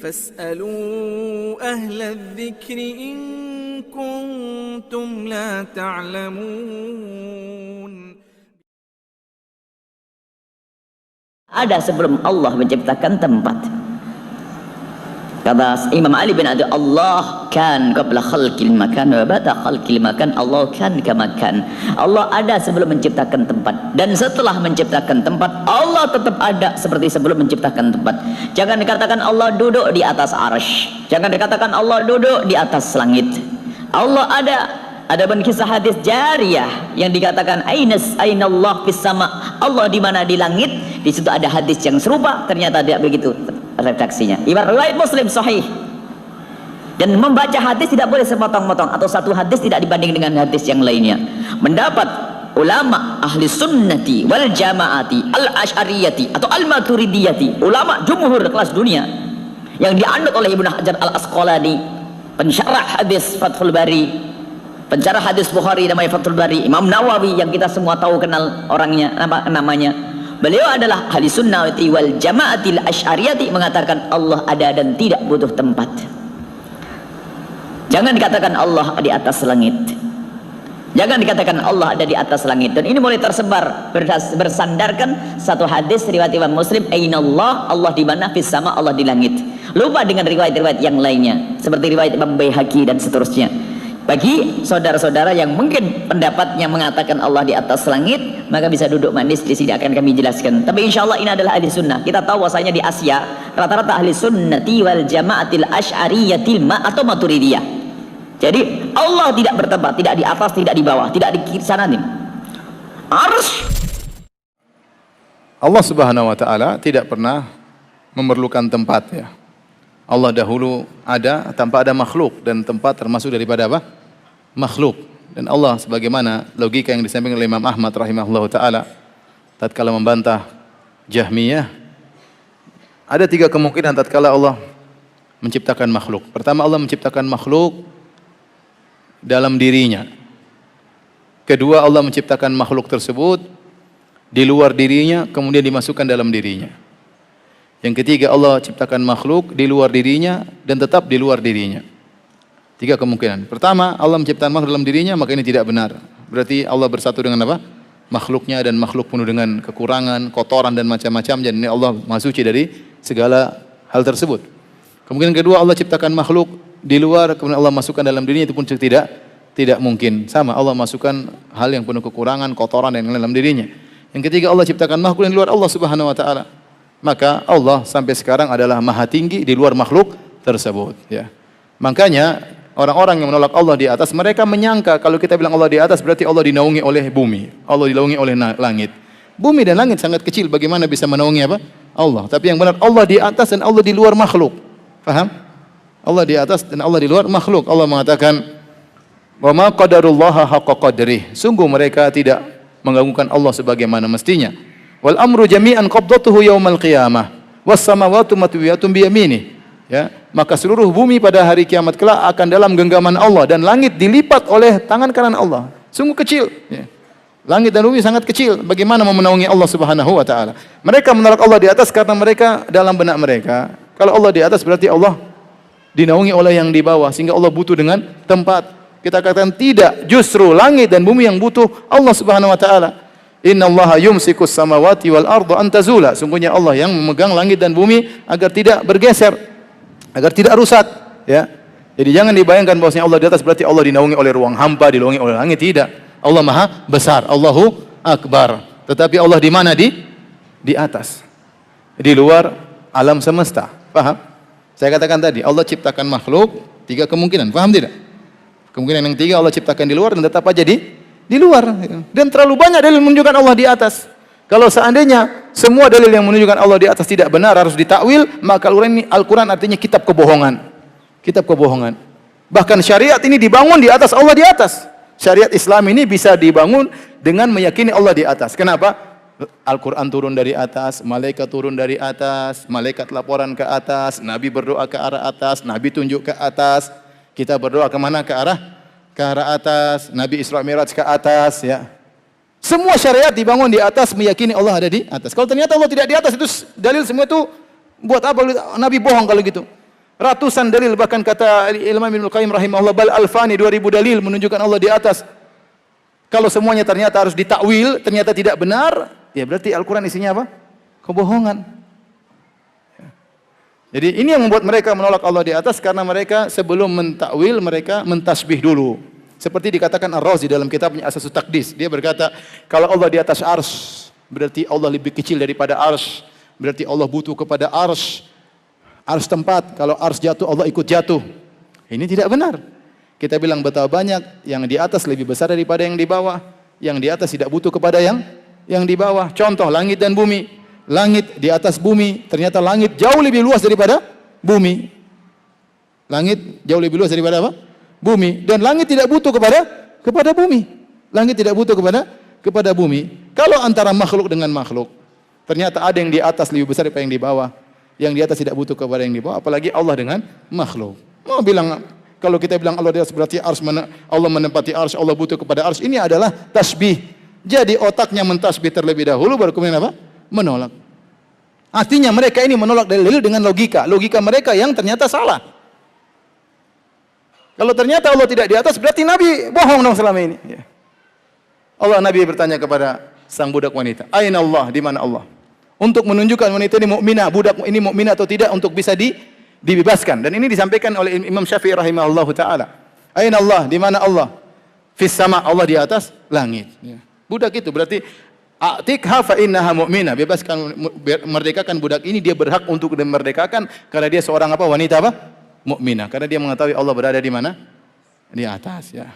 فاسألوا أهل الذكر إن كنتم لا تعلمون. Ada sebelum Allah menciptakan tempat. Kata Imam Ali bin Abi Allah kan qabla khalqil makan wa ba'da khalqil makan Allah kan kama kan. Allah ada sebelum menciptakan tempat, dan setelah menciptakan tempat Allah tetap ada seperti sebelum menciptakan tempat. Jangan dikatakan Allah duduk di atas arsy, jangan dikatakan Allah duduk di atas langit. Allah ada. Adapun kisah hadis jariyah yang dikatakan ainallah fis sama, Allah di mana di langit, di situ ada hadis yang serupa, ternyata tidak begitu redaksinya. Ibarat riwayat Muslim sahih. Dan membaca hadis tidak boleh sepotong-potong, atau satu hadis tidak dibanding dengan hadis yang lainnya. Mendapat ulama ahli sunnati wal jamaati al asy'ariyati atau al maturidiyati, ulama jumhur kelas dunia yang dianut oleh Ibnu Hajar al Asqalani, pensyarah hadis Fathul Bari, pensyarah hadis Bukhari namanya Fathul Bari, Imam Nawawi yang kita semua tahu kenal orangnya, namanya. Beliau adalah ahli sunnati wal jamaatil asy'ariyati, mengatakan Allah ada dan tidak butuh tempat. Jangan dikatakan Allah di atas langit, jangan dikatakan Allah ada di atas langit. Dan ini mulai tersebar bersandarkan satu hadis riwayat Imam Muslim, ainallah, Allah di mana, fis sama, Allah di langit. Lupa dengan riwayat-riwayat yang lainnya seperti riwayat Imam Baihaqi dan seterusnya. Bagi saudara-saudara yang mungkin pendapatnya mengatakan Allah di atas langit, maka bisa duduk manis di sini, akan kami jelaskan. Tapi insya Allah ini adalah ahli sunnah. Kita tahu bahwasanya di Asia rata-rata ahli sunnati wal jamaatil asy'ariyatil atau maturidiyah. Jadi Allah tidak bertempat, tidak di atas, tidak di bawah, tidak di kiri sana nih. Arsy. Allah Subhanahu wa taala tidak pernah memerlukan tempat, ya. Allah dahulu ada tanpa ada makhluk, dan tempat termasuk daripada apa? Makhluk. Dan Allah sebagaimana logika yang disampaikan oleh Imam Ahmad rahimahullahu taala tatkala membantah Jahmiyah, ada tiga kemungkinan tatkala Allah menciptakan makhluk. Pertama, Allah menciptakan makhluk dalam dirinya. Kedua, Allah menciptakan makhluk tersebut di luar dirinya kemudian dimasukkan dalam dirinya. Yang ketiga, Allah ciptakan makhluk di luar dirinya dan tetap di luar dirinya. Tiga kemungkinan. Pertama, Allah menciptakan makhluk dalam dirinya, maka ini tidak benar. Berarti Allah bersatu dengan apa? Makhluknya, dan makhluk penuh dengan kekurangan, kotoran dan macam-macam. Dan ini Allah Maha Suci dari segala hal tersebut. Kemungkinan kedua, Allah ciptakan makhluk di luar kemudian Allah masukkan dalam dirinya, itu pun tidak mungkin. Sama, Allah masukkan hal yang penuh kekurangan, kotoran dan dalam dirinya. Yang ketiga, Allah ciptakan makhluk yang di luar Allah Subhanahu wa taala. Maka Allah sampai sekarang adalah maha tinggi di luar makhluk tersebut, ya. Makanya orang-orang yang menolak Allah di atas, mereka menyangka kalau kita bilang Allah di atas berarti Allah dinaungi oleh bumi, Allah dinaungi oleh langit. Bumi dan langit sangat kecil, bagaimana bisa menaungi apa? Allah. Tapi yang benar, Allah di atas dan Allah di luar makhluk. Paham? Allah di atas dan Allah di luar makhluk. Allah mengatakan, "Wa ma qadarullaha haqqa qadrih." Sungguh mereka tidak mengagungkan Allah sebagaimana mestinya. Wal amru jami'an qabdatuhu yaumal qiyamah was samawati matwiyatun bi yaminih. Ya, maka seluruh bumi pada hari kiamat kelak akan dalam genggaman Allah, dan langit dilipat oleh tangan kanan Allah. Sungguh kecil, ya. Langit dan bumi sangat kecil, bagaimana mau menaungi Allah Subhanahu wa taala? Mereka menolak Allah di atas karena mereka dalam benak mereka, kalau Allah di atas berarti Allah dinaungi oleh yang di bawah, sehingga Allah butuh dengan tempat. Kita katakan tidak, justru langit dan bumi yang butuh Allah Subhanahu wa taala. Innallaha yumsikus samawati wal arda an tazula. Sungguhnya Allah yang memegang langit dan bumi agar tidak bergeser, agar tidak rusak, ya. Jadi jangan dibayangkan bahwasanya Allah di atas berarti Allah dinaungi oleh ruang hampa, dinaungi oleh langit, tidak. Allah Maha besar, Allahu Akbar. Tetapi Allah di mana? Di atas. Di luar alam semesta. Paham? Saya katakan tadi, Allah ciptakan makhluk, tiga kemungkinan. Paham tidak? Kemungkinan yang tiga, Allah ciptakan di luar dan tetap aja di luar. Dan terlalu banyak dalil menunjukkan Allah di atas. Kalau seandainya semua dalil yang menunjukkan Allah di atas tidak benar, harus ditakwil, maka Al-Quran artinya kitab kebohongan. Kitab kebohongan. Bahkan syariat ini dibangun di atas Allah di atas. Syariat Islam ini bisa dibangun dengan meyakini Allah di atas. Kenapa? Al-Quran turun dari atas, malaikat turun dari atas, malaikat laporan ke atas, Nabi berdoa ke arah atas, Nabi tunjuk ke atas. Kita berdoa kemana? Ke arah atas, Nabi Isra Mi'raj ke atas, ya. Semua syariat dibangun di atas, meyakini Allah ada di atas. Kalau ternyata Allah tidak di atas, itu dalil semua itu buat apa Nabi bohong kalau gitu? Ratusan dalil, bahkan kata Imam Ibnu Qayyim rahimahullah, bal alfani, 2000 dalil menunjukkan Allah di atas. Kalau semuanya ternyata harus ditakwil, ternyata tidak benar, ya berarti Al-Quran isinya apa? Kebohongan. Jadi ini yang membuat mereka menolak Allah di atas, karena mereka sebelum mentakwil, mereka mentasbih dulu. Seperti dikatakan Ar-Razi dalam kitabnya Asas Taqdis. Dia berkata, kalau Allah di atas arsy, berarti Allah lebih kecil daripada arsy. Berarti Allah butuh kepada arsy. Arsy tempat, kalau arsy jatuh, Allah ikut jatuh. Ini tidak benar. Kita bilang betapa banyak yang di atas lebih besar daripada yang di bawah. Yang di atas tidak butuh kepada yang di bawah. Contoh, langit dan bumi. Langit di atas bumi, ternyata langit jauh lebih luas daripada bumi. Langit jauh lebih luas daripada apa? Bumi. Dan langit tidak butuh kepada bumi. Langit tidak butuh kepada bumi. Kalau antara makhluk dengan makhluk, ternyata ada yang di atas lebih besar daripada yang di bawah. Yang di atas tidak butuh kepada yang di bawah, apalagi Allah dengan makhluk. Mau bilang, kalau kita bilang Allah di atas berarti Allah menempati arsy, Allah butuh kepada arsy. Ini adalah tasbih. Jadi otaknya mentasbih terlebih dahulu, baru kemudian apa? Menolak. Artinya mereka ini menolak dalil dengan logika. Logika mereka yang ternyata salah. Kalau ternyata Allah tidak di atas, berarti Nabi bohong dong selama ini. Allah, Nabi bertanya kepada sang budak wanita, aina Allah, di mana Allah? Untuk menunjukkan wanita ini mukminah, budak ini mukminah atau tidak, untuk bisa dibebaskan. Dan ini disampaikan oleh Imam Syafi'i rahimahullahu taala. Aina Allah, di mana Allah? Fis sama, Allah di atas langit. Budak itu berarti atikha fa innaha mu'minah, bebaskan, merdekakan budak ini, dia berhak untuk dimerdekakan karena dia seorang apa? Wanita apa? Mukminah. Karena dia mengetahui Allah berada di mana? Di atas, ya.